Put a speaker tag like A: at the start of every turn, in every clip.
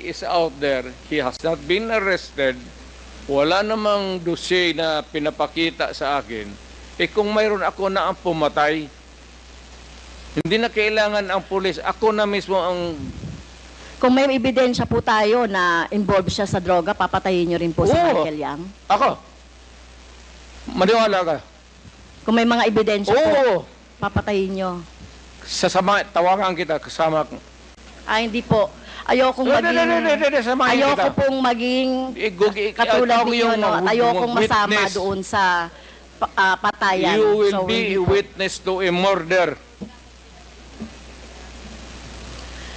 A: is out there. He has not been arrested. Wala namang dossier na pinapakita sa akin. Kung mayroon ako na ang pumatay, hindi na kailangan ang pulis. Ako na mismo ang...
B: Kung may ebidensya po tayo na involved siya sa droga, papatayin niyo rin po si Michael Yang?
A: Ako? Maniwala ka?
B: Kung may mga ebidensya po, papatayin niyo?
A: Sasama, tawagan kita, kasama ko.
B: Hindi po. Ayokong pong maging katulad ninyo, no? Ayokong masama doon sa patayan.
A: You will be witness to a murder.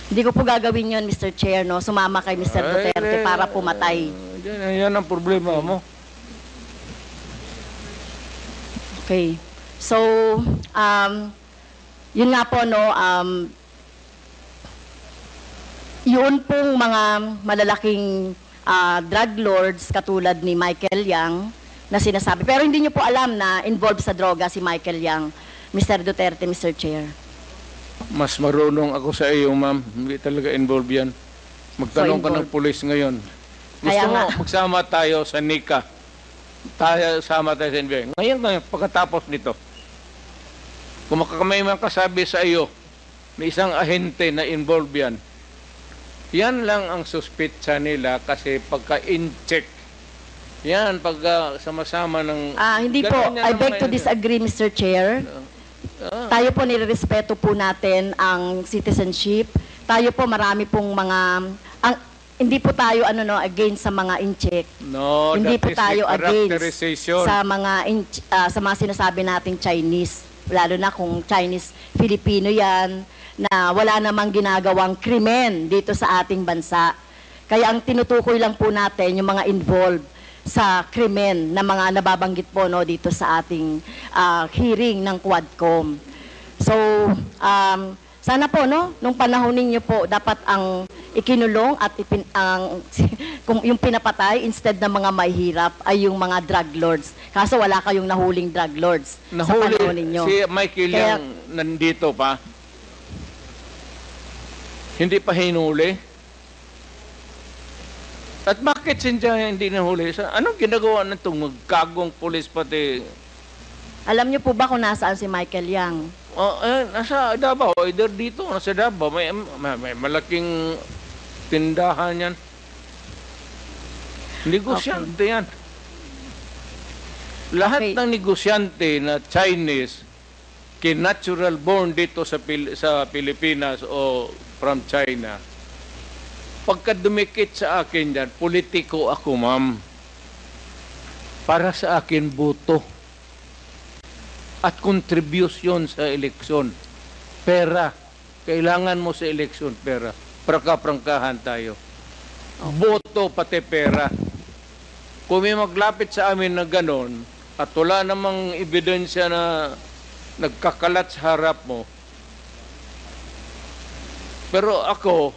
B: Hindi ko po gagawin yun, Mr. Chair, no? Sumama kay Mr. Duterte para pumatay.
A: Yan ang problema mo.
B: Okay. So, yun nga po, no, yun pong mga malalaking drug lords katulad ni Michael Yang na sinasabi. Pero hindi nyo po alam na involved sa droga si Michael Yang, Mr. Duterte, Mr. Chair.
A: Mas marunong ako sa iyo, ma'am. Hindi talaga involved yan. Magtanong ka ng pulis ngayon. Gusto mo, magsama tayo sa NICA. Sama tayo sa NBI. Ngayon, pagkatapos nito, kung may makasabi sa iyo na isang ahente na involved yan, yan lang ang suspitsa nila kasi pagka-in-check. Yan, pagka sama-sama ng...
B: hindi po. I beg to disagree, Mr. Chair. Tayo po nirerespeto po natin ang citizenship. Tayo po marami pong mga... hindi po tayo against sa mga in-check.
A: No,
B: hindi po tayo against sa mga sinasabi nating Chinese. Lalo na kung Chinese, Filipino yan, na wala namang ginagawang krimen dito sa ating bansa. Kaya ang tinutukoy lang po natin yung mga involved sa krimen na mga nababanggit po dito sa ating hearing ng Quadcom. So, sana po, nung panahon ninyo po, dapat ang ikinulong at kung yung pinapatay instead ng mga mahihirap ay yung mga drug lords. Kaso wala kayong nahuling drug lords sa panahon ninyo.
A: Si Michael Yang nandito pa. Hindi pa hinuli. At bakit hindi nahuli? Anong ginagawa na itong magkagong pulis pati?
B: Alam niyo po ba kung nasaan si Michael Yang?
A: Nasa Davao. Either dito, nasa Davao. May malaking tindahan yan. Negosyante yan. Lahat ng negosyante na Chinese, natural born dito sa Pilipinas o from China, pagka dumikit sa akin yan, politiko ako, ma'am. Para sa akin, boto. At contribution sa eleksyon. Pera. Kailangan mo sa eleksyon, pera. Prangkahan tayo. Boto pati pera. Kung may maglapit sa amin na ganon, at wala namang ebidensya na nagkakalat sa harap mo, pero ako,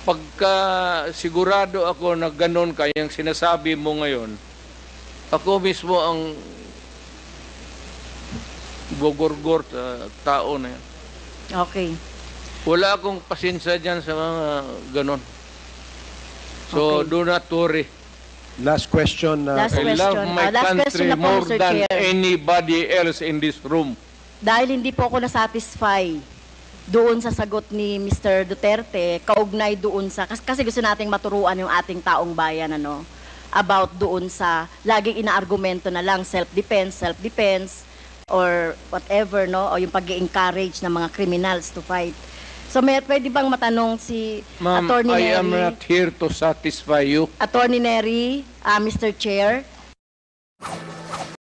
A: pagka sigurado ako na ganon kayang sinasabi mo ngayon, ako mismo ang gogorgor sa tao na yan.
B: Okay.
A: Wala akong pasensya dyan sa mga ganon. So, do not worry.
C: Last question.
A: I love my country more than anybody else in this room.
B: Dahil hindi po ako nasatisfy doon sa sagot ni Mr. Duterte, kaugnay doon sa, kasi gusto nating maturuan yung ating taong bayan, about doon sa, laging inaargumento na lang, self-defense, or whatever, o yung pag-encourage ng mga criminals to fight. So, pwede bang matanong si Attorney Neri?
A: I am not here to satisfy you.
B: Attorney Neri, Mr. Chair,